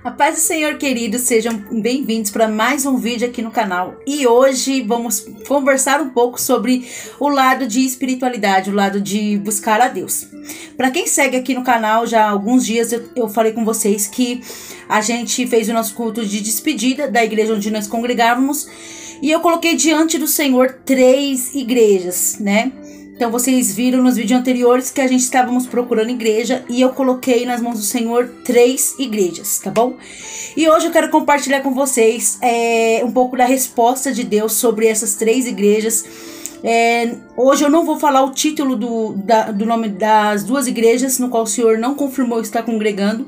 A paz do Senhor, queridos, sejam bem-vindos para mais um vídeo aqui no canal. E hoje vamos conversar um pouco sobre o lado de espiritualidade, o lado de buscar a Deus. Para quem segue aqui no canal, já há alguns dias eu falei com vocês que a gente fez o nosso culto de despedida da igreja onde nós congregávamos. E eu coloquei diante do Senhor 3 igrejas, né? Então vocês viram nos vídeos anteriores que a gente estávamos procurando igreja e eu coloquei nas mãos do Senhor 3 igrejas, tá bom? E hoje eu quero compartilhar com vocês um pouco da resposta de Deus sobre essas 3 igrejas. Hoje eu não vou falar o título do nome das 2 igrejas no qual o Senhor não confirmou estar congregando,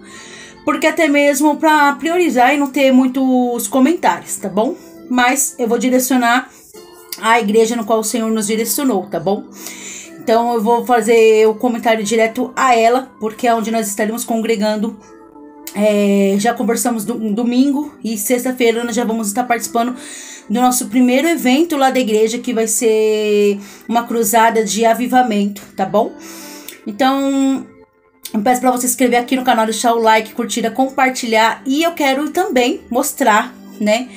porque até mesmo para priorizar e não ter muitos comentários, tá bom? Mas eu vou direcionar a igreja no qual o Senhor nos direcionou, tá bom? Então eu vou fazer o comentário direto a ela, porque é onde nós estaremos congregando. Já conversamos domingo e sexta-feira nós já vamos estar participando do nosso primeiro evento lá da igreja, que vai ser uma cruzada de avivamento, tá bom? Então eu peço para você se inscrever aqui no canal, deixar o like, curtir, compartilhar, e eu quero também mostrar, né,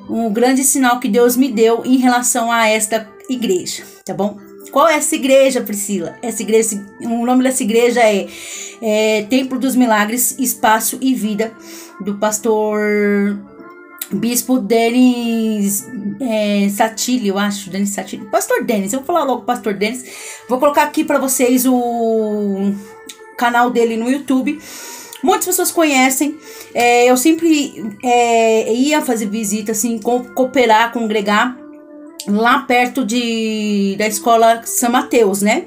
um grande sinal que Deus me deu em relação a esta igreja, tá bom? Qual é essa igreja, Priscila? Essa igreja, o nome dessa igreja é Templo dos Milagres, Espaço e Vida, do pastor Bispo Denis Satilli, eu acho, Denis Satilli. Pastor Denis, eu vou falar logo pastor Denis. Vou colocar aqui para vocês o canal dele no YouTube. Muitas pessoas conhecem. Eu sempre ia fazer visita, assim, cooperar, congregar lá perto da escola São Mateus, né?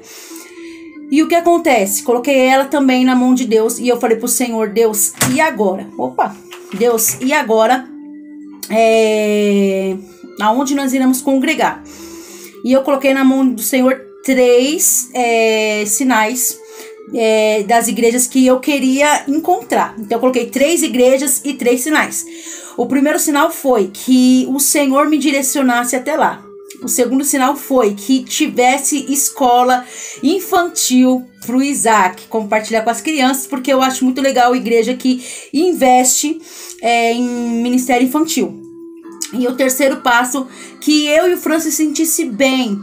E o que acontece? Coloquei ela também na mão de Deus e eu falei pro Senhor: Deus, e agora? Deus, e agora? Aonde nós iremos congregar? E eu coloquei na mão do Senhor 3 sinais das igrejas que eu queria encontrar. Então eu coloquei 3 igrejas e 3 sinais. O primeiro sinal foi que o Senhor me direcionasse até lá. O segundo sinal foi que tivesse escola infantil para o Isaac, compartilhar com as crianças, porque eu acho muito legal a igreja que investe em ministério infantil. E o terceiro passo, que eu e o Fran se sentisse bem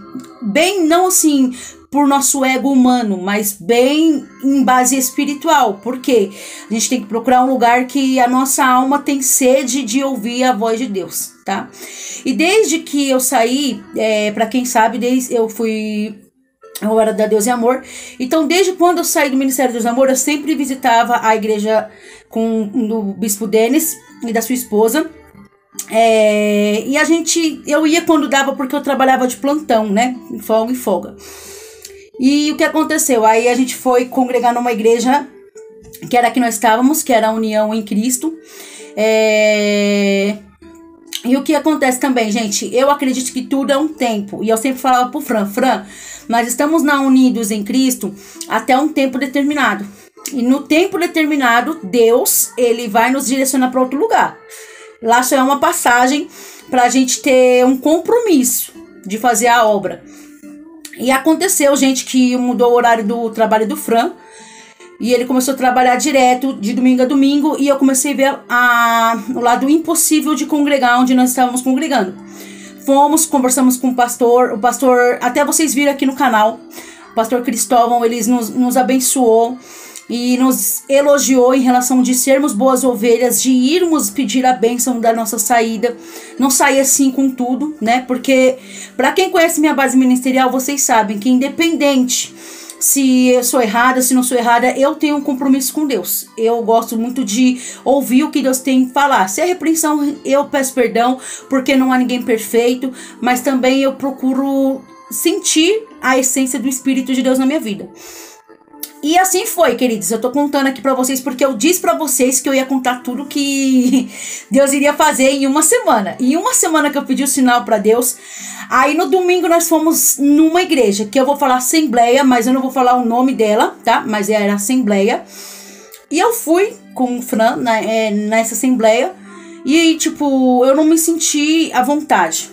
não assim por nosso ego humano, mas bem em base espiritual, porque a gente tem que procurar um lugar que a nossa alma tem sede de ouvir a voz de Deus, tá? E desde que eu saí, para quem sabe, eu era da Deus e Amor, então desde quando eu saí do Ministério Deus e Amor, eu sempre visitava a igreja do Bispo Denis e da sua esposa. E eu ia quando dava, porque eu trabalhava de plantão, né? Em folga e folga. E o que aconteceu? Aí a gente foi congregar numa igreja que era que nós estávamos, que era a União em Cristo. E o que acontece também, gente? Eu acredito que tudo é um tempo. E eu sempre falava pro Fran, nós estamos na Unidos em Cristo até um tempo determinado. E no tempo determinado, Deus, ele vai nos direcionar para outro lugar. Lá só é uma passagem para a gente ter um compromisso de fazer a obra. E aconteceu, gente, que mudou o horário do trabalho do Fran. E ele começou a trabalhar direto, de domingo a domingo. E eu comecei a ver o lado impossível de congregar onde nós estávamos congregando. Conversamos com o pastor, até vocês viram aqui no canal, o pastor Cristóvão, ele nos abençoou e nos elogiou em relação de sermos boas ovelhas, de irmos pedir a bênção da nossa saída, não sair assim com tudo, né? Porque, para quem conhece minha base ministerial, vocês sabem que independente se eu sou errada, se não sou errada, eu tenho um compromisso com Deus. Eu gosto muito de ouvir o que Deus tem a falar. Se é repreensão, eu peço perdão, porque não há ninguém perfeito, mas também eu procuro sentir a essência do Espírito de Deus na minha vida. E assim foi, queridos. Eu tô contando aqui pra vocês porque eu disse pra vocês que eu ia contar tudo que Deus iria fazer em uma semana. Em uma semana que eu pedi o sinal pra Deus. Aí no domingo nós fomos numa igreja, que eu vou falar Assembleia, mas eu não vou falar o nome dela, tá? Mas era Assembleia. E eu fui com o Fran nessa Assembleia. E tipo, eu não me senti à vontade.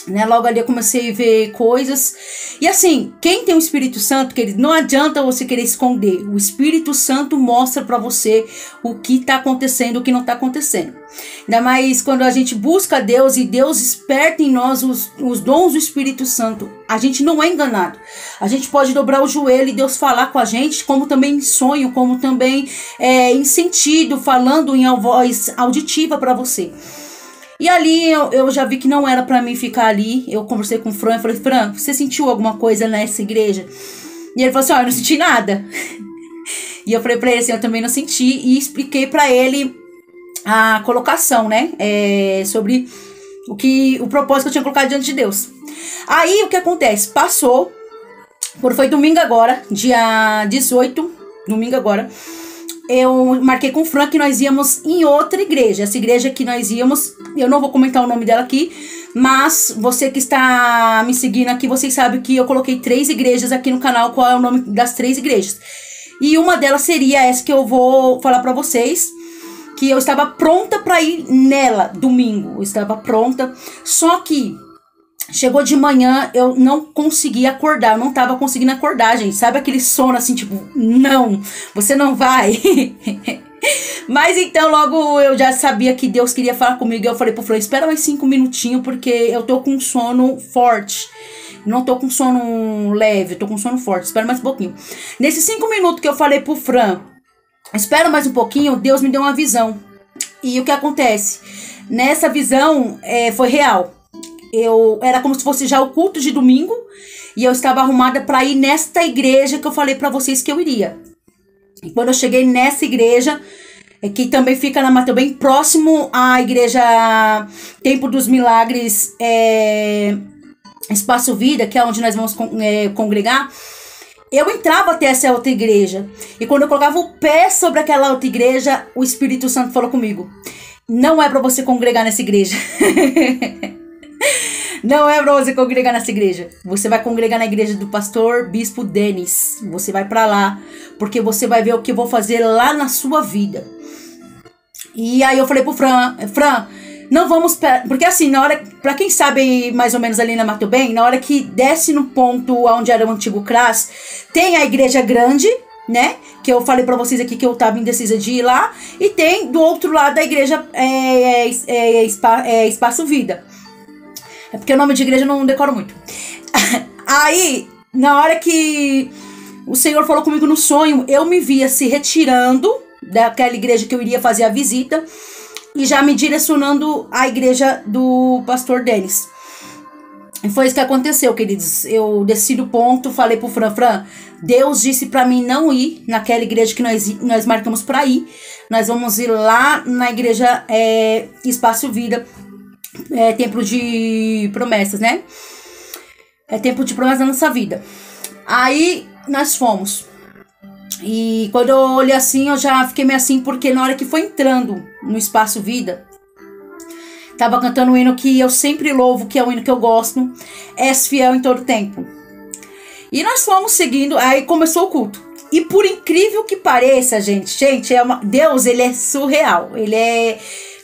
né? Logo ali eu comecei a ver coisas. E assim, quem tem o Espírito Santo, querido, não adianta você querer esconder. O Espírito Santo mostra pra você o que tá acontecendo, o que não tá acontecendo. Ainda mais quando a gente busca Deus e Deus desperta em nós os dons do Espírito Santo. A gente não é enganado. A gente pode dobrar o joelho e Deus falar com a gente, como também em sonho, como também em sentido, falando em voz auditiva pra você. E ali eu já vi que não era pra mim ficar ali. Eu conversei com o Fran e falei, Fran, você sentiu alguma coisa nessa igreja? E ele falou assim, ó, eu não senti nada. E eu falei pra ele assim, eu também não senti. E expliquei pra ele a colocação, né? Sobre o propósito que eu tinha colocado diante de Deus. Aí o que acontece? Passou, foi domingo agora, dia 18, domingo agora. Eu marquei com o Fran que nós íamos em outra igreja. Essa igreja que nós íamos, eu não vou comentar o nome dela aqui, mas você que está me seguindo aqui, vocês sabem que eu coloquei 3 igrejas aqui no canal, qual é o nome das 3 igrejas. E uma delas seria essa que eu vou falar pra vocês, que eu estava pronta pra ir nela, domingo. Eu estava pronta, só que chegou de manhã, eu não consegui acordar, eu não tava conseguindo acordar, gente. Sabe aquele sono assim, tipo, não, você não vai. Mas então logo eu já sabia que Deus queria falar comigo. Eu falei pro Fran, espera mais 5 minutinhos, porque eu tô com sono forte. Não tô com sono leve, tô com sono forte, espera mais um pouquinho. Nesses 5 minutos que eu falei pro Fran, espera mais um pouquinho, Deus me deu uma visão. E o que acontece? Nessa visão foi real. Era como se fosse já o culto de domingo. E eu estava arrumada para ir nesta igreja que eu falei para vocês que eu iria. E quando eu cheguei nessa igreja, que também fica na Mateu, bem próximo à igreja Templo dos Milagres, Espaço Vida, que é onde nós vamos congregar. Eu entrava até essa outra igreja. E quando eu colocava o pé sobre aquela outra igreja, o Espírito Santo falou comigo, não é para você congregar nessa igreja. Não é pra você congregar nessa igreja. Você vai congregar na igreja do pastor Bispo Denis. Você vai pra lá, porque você vai ver o que eu vou fazer lá na sua vida. E aí eu falei pro Fran, não vamos... Porque assim, na hora... Pra quem sabe mais ou menos ali na Mato Bem, na hora que desce no ponto onde era o antigo CRAS, tem a igreja grande, né? Que eu falei pra vocês aqui que eu tava indecisa de ir lá. E tem do outro lado da igreja Espaço Vida. É porque o nome de igreja eu não decoro muito. Aí, na hora que o Senhor falou comigo no sonho, eu me via se retirando daquela igreja que eu iria fazer a visita e já me direcionando à igreja do pastor Denis. E foi isso que aconteceu, queridos. Eu desci do ponto, falei pro Fran, Deus disse pra mim não ir naquela igreja que nós marcamos pra ir. Nós vamos ir lá na igreja Espaço Vida. Templo de promessas, né? Tempo de promessas da nossa vida. Aí nós fomos. E quando eu olhei assim, eu já fiquei meio assim, porque na hora que foi entrando no Espaço Vida, tava cantando um hino que eu sempre louvo, que é um hino que eu gosto, És fiel em todo tempo. E nós fomos seguindo, aí começou o culto. E por incrível que pareça, gente, Deus, ele é surreal.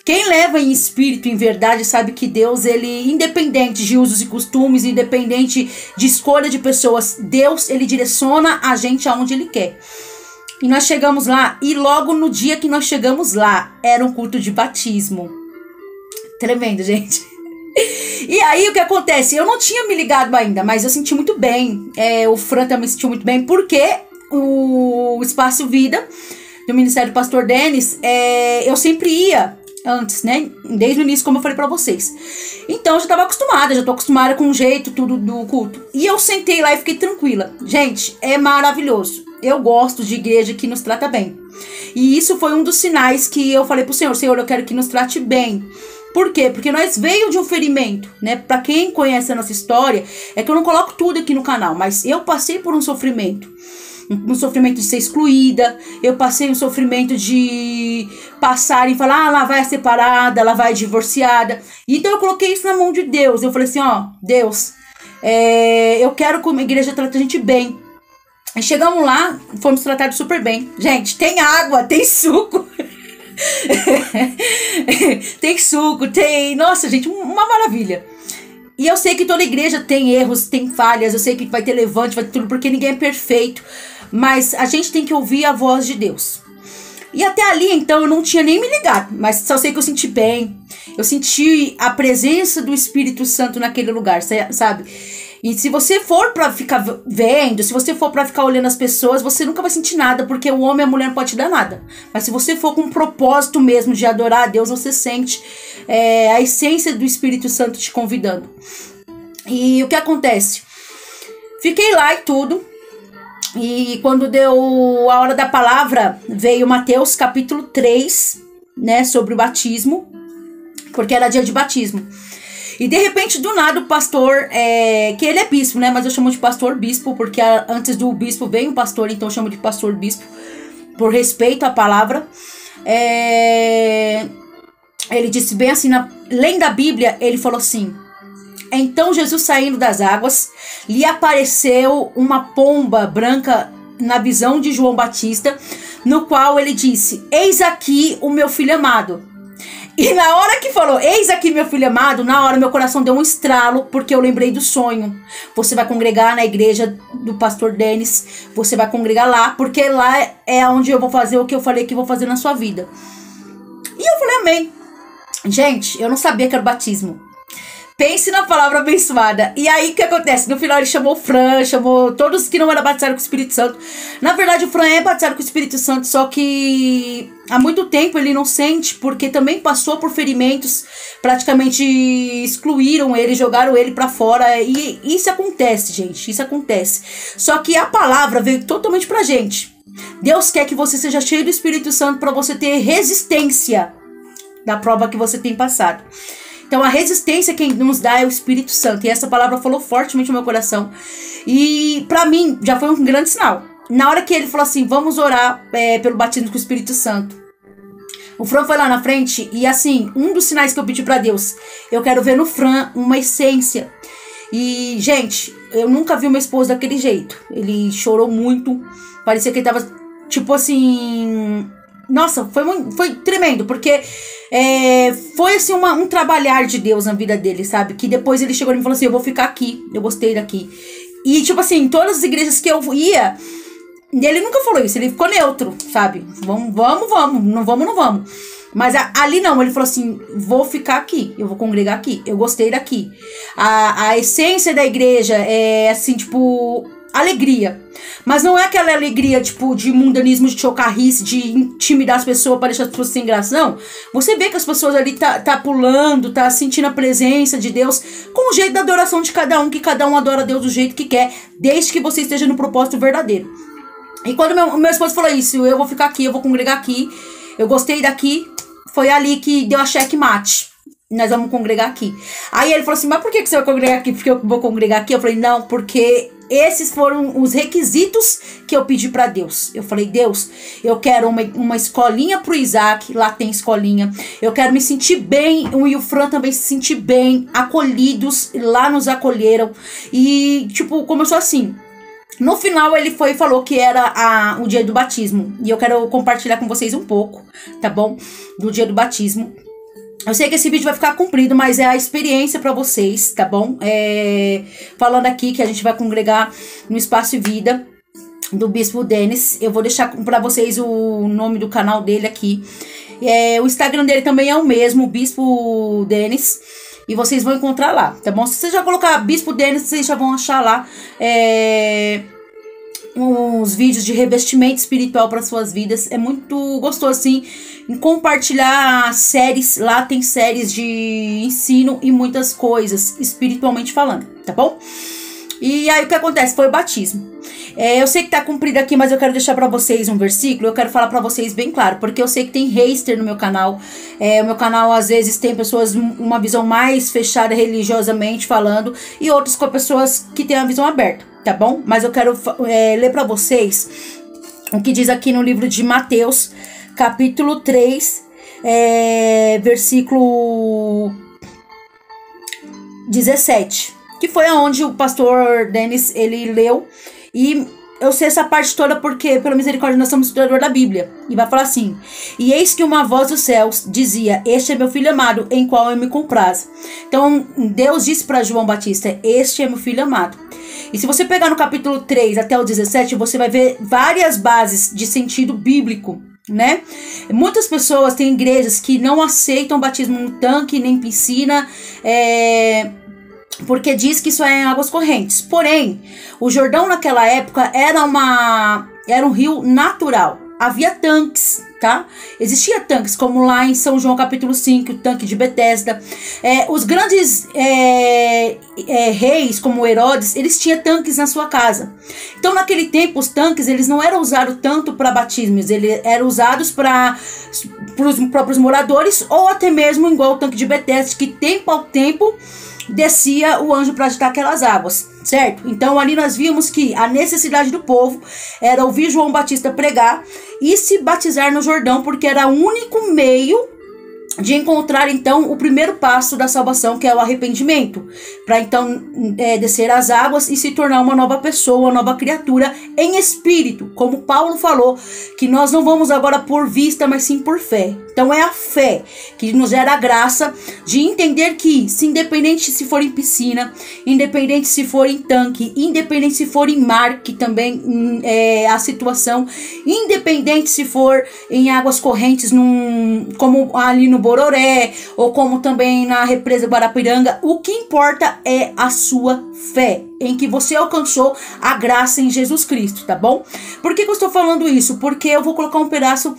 Quem leva em espírito, em verdade, sabe que Deus, ele, independente de usos e costumes, independente de escolha de pessoas, Deus, ele direciona a gente aonde ele quer. E nós chegamos lá, e logo no dia que nós chegamos lá, era um culto de batismo. Tremendo, gente. E aí, o que acontece? Eu não tinha me ligado ainda, mas eu senti muito bem. O Fran também sentiu muito bem, porque o Espaço Vida, do Ministério do Pastor Denis, eu sempre ia antes, né? Desde o início, como eu falei pra vocês. Então, eu já tava acostumada, já tô acostumada com o jeito, tudo do culto. E eu sentei lá e fiquei tranquila. Gente, é maravilhoso. Eu gosto de igreja que nos trata bem. E isso foi um dos sinais que eu falei pro Senhor, Senhor, eu quero que nos trate bem. Por quê? Porque nós veio de um ferimento, né? Pra quem conhece a nossa história, é que eu não coloco tudo aqui no canal, mas eu passei por um sofrimento. Um sofrimento de ser excluída, eu passei um sofrimento de passar e falar, lá vai a separada, lá vai a divorciada. Então eu coloquei isso na mão de Deus. Eu falei assim, ó, Deus, eu quero que a igreja trate a gente bem. Aí chegamos lá, fomos tratados super bem. Gente, tem água, tem suco. Tem suco, tem... Nossa, gente, uma maravilha. E eu sei que toda igreja tem erros, tem falhas, eu sei que vai ter levante, vai ter tudo, porque ninguém é perfeito. Mas a gente tem que ouvir a voz de Deus. E até ali, então, eu não tinha nem me ligado, mas só sei que eu senti bem. Eu senti a presença do Espírito Santo naquele lugar, sabe? E se você for pra ficar vendo, se você for pra ficar olhando as pessoas, você nunca vai sentir nada, porque o homem e a mulher não pode te dar nada. Mas se você for com um propósito mesmo de adorar a Deus, você sente a essência do Espírito Santo te convidando. E o que acontece? Fiquei lá e tudo. E quando deu a hora da palavra, veio Mateus capítulo 3, né, sobre o batismo, porque era dia de batismo. E de repente, do nada, o pastor, que ele é bispo, né, mas eu chamo de pastor bispo, porque antes do bispo vem o pastor, então eu chamo de pastor bispo, por respeito à palavra. Ele disse bem assim, lendo a Bíblia, ele falou assim: então Jesus, saindo das águas, lhe apareceu uma pomba branca na visão de João Batista, no qual ele disse: eis aqui o meu filho amado. E na hora que falou, eis aqui meu filho amado, na hora meu coração deu um estralo, porque eu lembrei do sonho. Você vai congregar na igreja do pastor Denis, você vai congregar lá, porque lá é onde eu vou fazer o que eu falei que vou fazer na sua vida. E eu falei, amém. Gente, eu não sabia que era o batismo. Pense na palavra abençoada. E aí, o que acontece? No final ele chamou o Fran, chamou todos que não eram batizados com o Espírito Santo. Na verdade, o Fran é batizado com o Espírito Santo, só que há muito tempo ele não sente, porque também passou por ferimentos, praticamente excluíram ele, jogaram ele pra fora. E isso acontece, gente, isso acontece. Só que a palavra veio totalmente pra gente. Deus quer que você seja cheio do Espírito Santo para você ter resistência da prova que você tem passado. Então a resistência quem nos dá é o Espírito Santo. E essa palavra falou fortemente no meu coração. E pra mim já foi um grande sinal. Na hora que ele falou assim, vamos orar pelo batismo com o Espírito Santo. O Fran foi lá na frente e assim, um dos sinais que eu pedi pra Deus, eu quero ver no Fran uma essência. E gente, eu nunca vi meu esposo daquele jeito. Ele chorou muito. Parecia que ele tava tipo assim... Nossa, foi tremendo, porque foi assim um trabalhar de Deus na vida dele, sabe? Que depois ele chegou e me falou assim, eu vou ficar aqui, eu gostei daqui. E tipo assim, em todas as igrejas que eu ia, ele nunca falou isso, ele ficou neutro, sabe? Vamos, não vamos. Mas ali não, ele falou assim, vou ficar aqui, eu vou congregar aqui, eu gostei daqui. A essência da igreja é assim, tipo... alegria, mas não é aquela alegria tipo de mundanismo, de chocarrice, de intimidar as pessoas para deixar as pessoas sem graça, não. Você vê que as pessoas ali tá pulando, tá sentindo a presença de Deus com o jeito da adoração de cada um, que cada um adora a Deus do jeito que quer, desde que você esteja no propósito verdadeiro. E quando meu esposo falou isso, eu vou ficar aqui, eu vou congregar aqui, eu gostei daqui, foi ali que deu a checkmate. Nós vamos congregar aqui. Aí ele falou assim, mas por que você vai congregar aqui? Porque eu vou congregar aqui? Eu falei, não, porque esses foram os requisitos que eu pedi pra Deus. Eu falei, Deus, eu quero uma escolinha pro Isaac, lá tem escolinha. Eu quero me sentir bem, e o Fran também se sentir bem, acolhidos, lá nos acolheram. E, tipo, começou assim. No final ele foi e falou que era o dia do batismo. E eu quero compartilhar com vocês um pouco, tá bom? Do dia do batismo. Eu sei que esse vídeo vai ficar comprido, mas é a experiência pra vocês, tá bom? Falando aqui que a gente vai congregar no Espaço e Vida do Bispo Denis. Eu vou deixar pra vocês o nome do canal dele aqui. O Instagram dele também é o mesmo, o Bispo Denis. E vocês vão encontrar lá, tá bom? Se você já colocar Bispo Denis, vocês já vão achar lá uns vídeos de revestimento espiritual para suas vidas. É muito gostoso, assim, em compartilhar séries. Lá tem séries de ensino e muitas coisas, espiritualmente falando, tá bom? E aí o que acontece? Foi o batismo. Eu sei que tá comprido aqui, mas eu quero deixar pra vocês um versículo. Eu quero falar pra vocês bem claro, porque eu sei que tem hater no meu canal. O meu canal às vezes tem pessoas uma visão mais fechada religiosamente falando, e outros com pessoas que têm a visão aberta, tá bom? Mas eu quero ler pra vocês o que diz aqui no livro de Mateus, capítulo 3, versículo 17. Que foi aonde o pastor Denis, ele leu. E eu sei essa parte toda porque, pela misericórdia, nós somos estudador da Bíblia. E vai falar assim: e eis que uma voz dos céus dizia: este é meu filho amado, em qual eu me comprazo. Então, Deus disse para João Batista: este é meu filho amado. E se você pegar no capítulo 3 até o 17, você vai ver várias bases de sentido bíblico, né? Muitas pessoas têm igrejas que não aceitam batismo no tanque, nem piscina, porque diz que isso é em águas correntes. Porém, o Jordão naquela época era um rio natural. Havia tanques, tá? Existia tanques, como lá em São João capítulo 5, o tanque de Betesda. Os grandes reis, como Herodes, eles tinham tanques na sua casa. Então, naquele tempo, os tanques, eles não eram usados tanto para batismos, eles eram usados para os próprios moradores, ou até mesmo igual o tanque de Betesda, que tempo ao tempo descia o anjo para agitar aquelas águas, certo? Então ali nós vimos que a necessidade do povo era ouvir João Batista pregar e se batizar no Jordão, porque era o único meio de encontrar então o primeiro passo da salvação, que é o arrependimento, para então descer as águas e se tornar uma nova pessoa, uma nova criatura em espírito, como Paulo falou, que nós não vamos agora por vista, mas sim por fé. Então é a fé que nos gera a graça de entender que, se independente se for em piscina, independente se for em tanque, independente se for em mar, que também é a situação, independente se for em águas correntes, como ali no Bororé, ou como também na represa Guarapiranga, o que importa é a sua fé, em que você alcançou a graça em Jesus Cristo, tá bom? Por que eu estou falando isso? Porque eu vou colocar um pedaço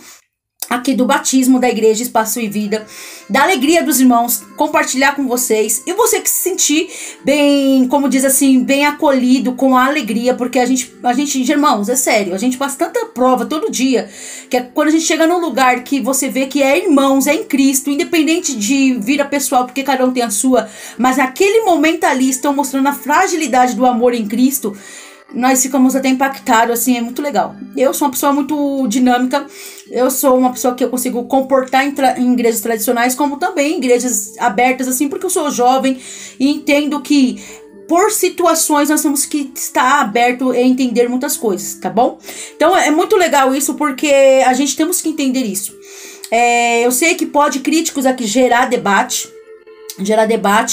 aqui do batismo da igreja Espaço e Vida, da alegria dos irmãos, compartilhar com vocês, e você que se sentir bem, como diz assim, bem acolhido, com a alegria, porque a gente, irmãos, é sério, a gente passa tanta prova todo dia, que é quando a gente chega num lugar que você vê que é irmãos, é em Cristo, independente de vida pessoal, porque cada um tem a sua, mas naquele momento ali estão mostrando a fragilidade do amor em Cristo, nós ficamos até impactados, assim, é muito legal. Eu sou uma pessoa muito dinâmica, eu sou uma pessoa que eu consigo comportar em igrejas tradicionais, como também em igrejas abertas, assim, porque eu sou jovem e entendo que por situações nós temos que estar aberto e entender muitas coisas, tá bom? Então é muito legal isso, porque a gente temos que entender isso. Eu sei que pode críticos aqui gerar debate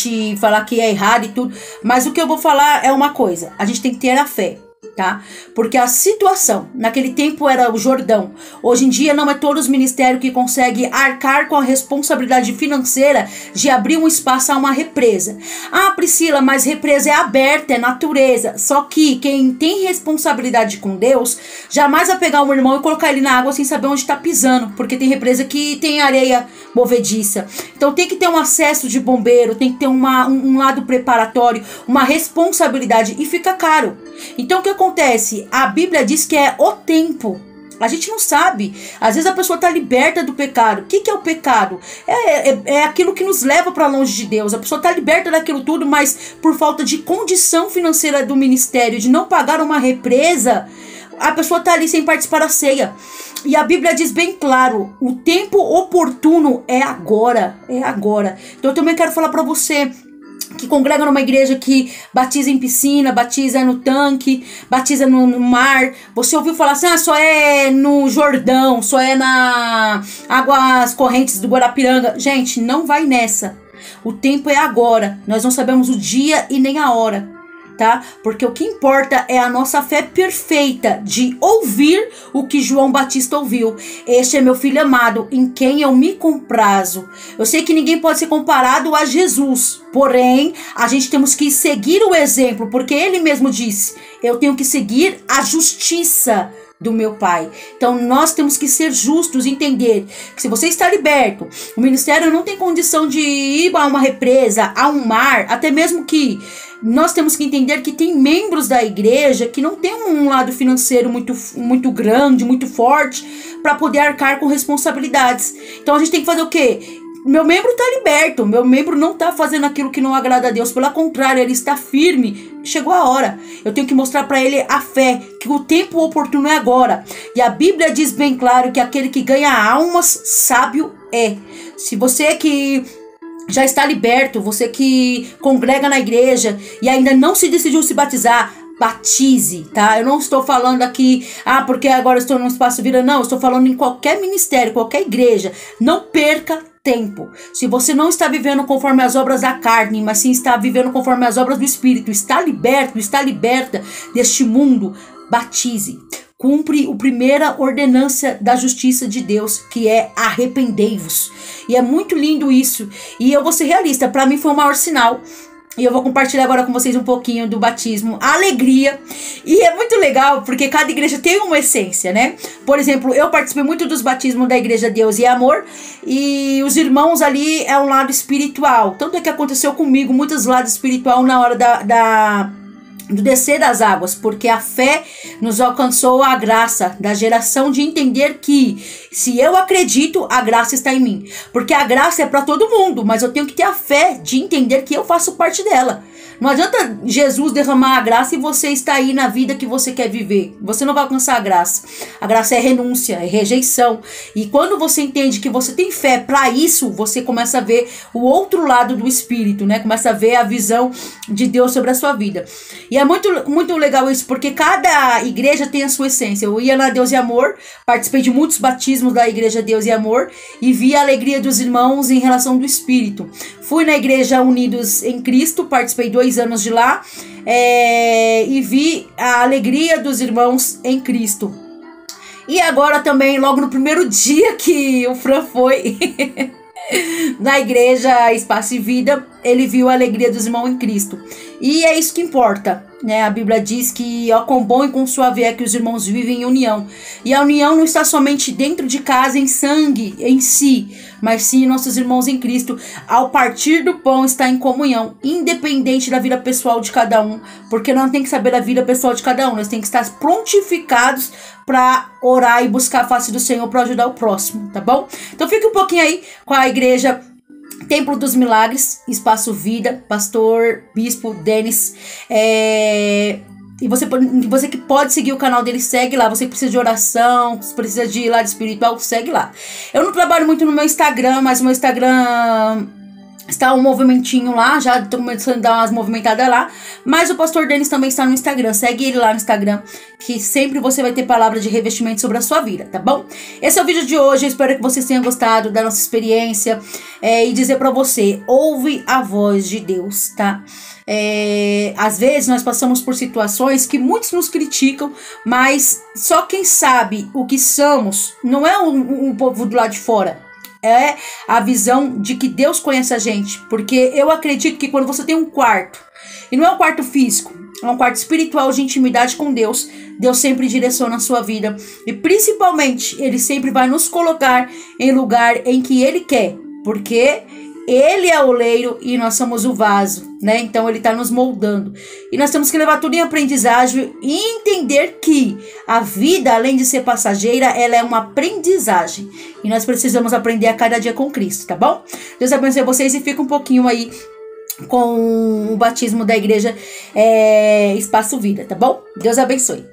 e falar que é errado e tudo, mas o que eu vou falar é uma coisa: a gente tem que ter a fé, tá? Porque a situação, naquele tempo era o Jordão, hoje em dia não é todos os ministérios que conseguem arcar com a responsabilidade financeira de abrir um espaço a uma represa. Ah, Priscila, mas represa é aberta, é natureza, só que quem tem responsabilidade com Deus, jamais vai pegar um irmão e colocar ele na água sem saber onde está pisando, porque tem represa que tem areia movediça, então tem que ter um acesso de bombeiro, tem que ter um lado preparatório, uma responsabilidade, e fica caro. Então o que acontece? A Bíblia diz que é o tempo. A gente não sabe. Às vezes a pessoa está liberta do pecado. O que é o pecado? É aquilo que nos leva para longe de Deus. A pessoa está liberta daquilo tudo, mas por falta de condição financeira do ministério, de não pagar uma represa, a pessoa está ali sem participar da ceia. E a Bíblia diz bem claro: o tempo oportuno é agora. É agora. Então eu também quero falar para você que congrega numa igreja que batiza em piscina, batiza no tanque, batiza no mar. Você ouviu falar assim: só é no Jordão, só é na águas correntes do Guarapiranga. Gente, não vai nessa. O tempo é agora. Nós não sabemos o dia e nem a hora, tá? Porque o que importa é a nossa fé perfeita de ouvir o que João Batista ouviu. Este é meu filho amado, em quem eu me comprazo. Eu sei que ninguém pode ser comparado a Jesus, porém, a gente temos que seguir o exemplo, porque ele mesmo disse: eu tenho que seguir a justiça do meu Pai. Então nós temos que ser justos, entender que se você está liberto, o ministério não tem condição de ir a uma represa, a um mar, até mesmo que nós temos que entender que tem membros da igreja que não tem um lado financeiro muito grande, muito forte, para poder arcar com responsabilidades. Então a gente tem que fazer o quê? Meu membro está liberto, meu membro não está fazendo aquilo que não agrada a Deus, pelo contrário, ele está firme. Chegou a hora, eu tenho que mostrar para ele a fé, que o tempo oportuno é agora. E a Bíblia diz bem claro que aquele que ganha almas, sábio é. Se você que já está liberto, você que congrega na igreja e ainda não se decidiu se batizar, batize, tá? Eu não estou falando aqui, porque agora eu estou num espaço vida, não, eu estou falando em qualquer ministério, qualquer igreja. Não perca tempo. Se você não está vivendo conforme as obras da carne, mas sim está vivendo conforme as obras do Espírito, está liberto, está liberta deste mundo, batize. Cumpre a primeira ordenança da justiça de Deus, que é arrependei-vos. E é muito lindo isso. E eu vou ser realista, para mim foi o maior sinal. E eu vou compartilhar agora com vocês um pouquinho do batismo, a alegria. E é muito legal, porque cada igreja tem uma essência, né? Por exemplo, eu participei muito dos batismos da Igreja Deus e Amor. E os irmãos ali é um lado espiritual. Tanto é que aconteceu comigo, muitos lados espiritual na hora do descer das águas, porque a fé nos alcançou a graça da geração de entender que se eu acredito, a graça está em mim, porque a graça é para todo mundo, mas eu tenho que ter a fé de entender que eu faço parte dela. Não adianta Jesus derramar a graça e você está aí na vida que você quer viver. Você não vai alcançar a graça. A graça é renúncia, é rejeição. E quando você entende que você tem fé para isso, você começa a ver o outro lado do Espírito, né? Começa a ver a visão de Deus sobre a sua vida. E é muito, muito legal isso, porque cada igreja tem a sua essência. Eu ia na Deus e Amor, participei de muitos batismos da Igreja Deus e Amor e vi a alegria dos irmãos em relação do Espírito. Fui na Igreja Unidos em Cristo, participei 2 anos de lá e vi a alegria dos irmãos em Cristo. E agora também, logo no primeiro dia que o Fran foi na Igreja Espaço e Vida, ele viu a alegria dos irmãos em Cristo. E é isso que importa, né? A Bíblia diz que ó, quão bom e quão suave é que os irmãos vivem em união. E a união não está somente dentro de casa, em sangue, em si, mas sim nossos irmãos em Cristo. Ao partir do pão está em comunhão, independente da vida pessoal de cada um, porque nós temos que saber da vida pessoal de cada um. Nós temos que estar prontificados para orar e buscar a face do Senhor para ajudar o próximo, tá bom? Então fique um pouquinho aí com a igreja Templo dos Milagres, Espaço Vida, Pastor Bispo Denis. E você que pode seguir o canal dele, segue lá. Você que precisa de oração, precisa de lado espiritual, segue lá. Eu não trabalho muito no meu Instagram, mas o meu Instagram está um movimentinho lá, já estou começando a dar umas movimentadas lá. Mas o Pastor Denis também está no Instagram, segue ele lá no Instagram, que sempre você vai ter palavra de revestimento sobre a sua vida, tá bom? Esse é o vídeo de hoje, eu espero que vocês tenham gostado da nossa experiência e dizer pra você, ouve a voz de Deus, tá? Às vezes nós passamos por situações que muitos nos criticam, mas só quem sabe o que somos não é um povo do lado de fora. É a visão de que Deus conhece a gente. Porque eu acredito que quando você tem um quarto, e não é um quarto físico, é um quarto espiritual de intimidade com Deus, Deus sempre direciona a sua vida. E principalmente, Ele sempre vai nos colocar em lugar em que Ele quer. Porque Ele é o oleiro e nós somos o vaso, né? Então Ele está nos moldando. E nós temos que levar tudo em aprendizagem e entender que a vida, além de ser passageira, ela é uma aprendizagem. E nós precisamos aprender a cada dia com Cristo, tá bom? Deus abençoe vocês e fica um pouquinho aí com o batismo da igreja Espaço Vida, tá bom? Deus abençoe.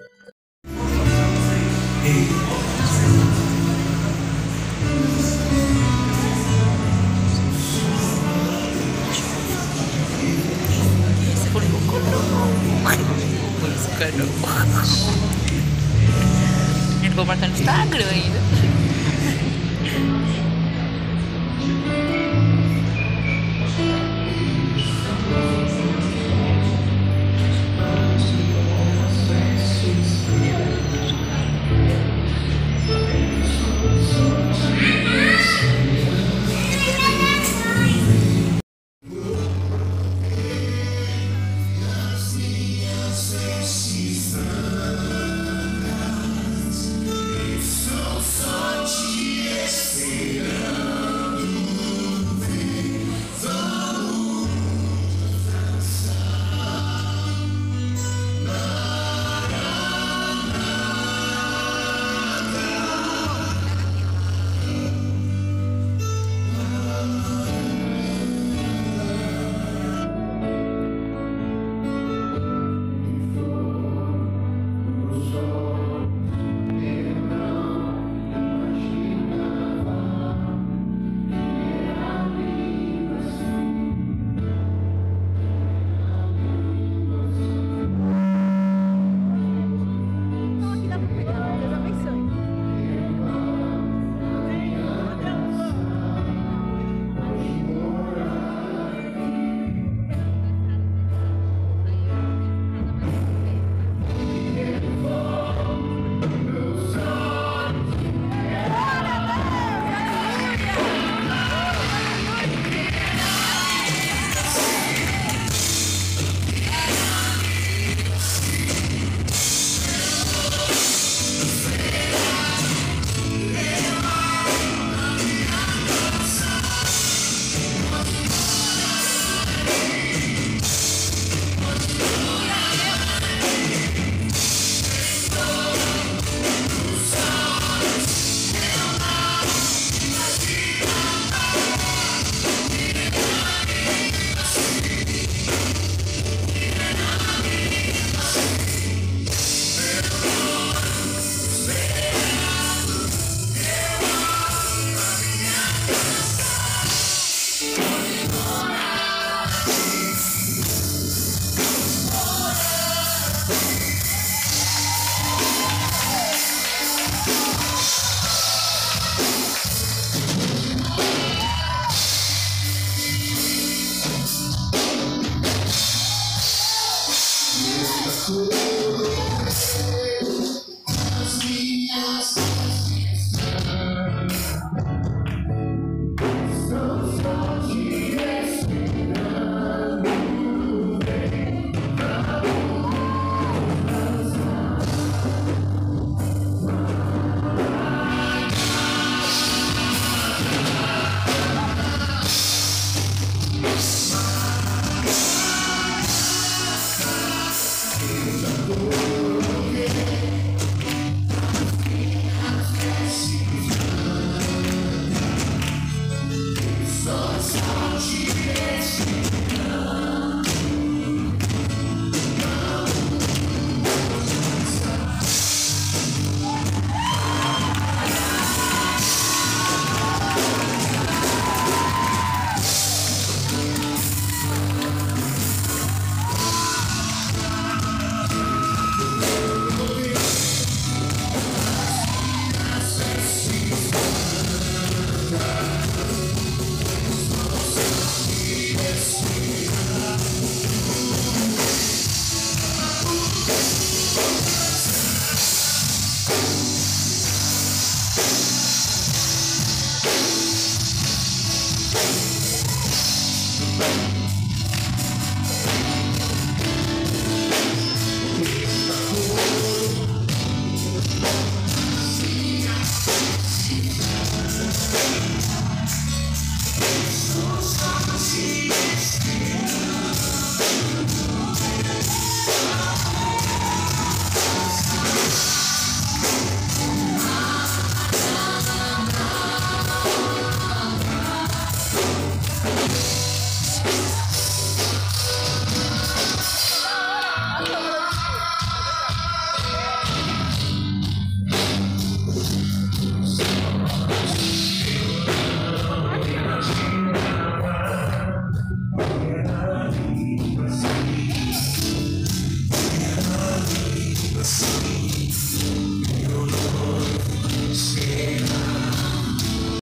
Eu vou marcar no Instagram ainda. So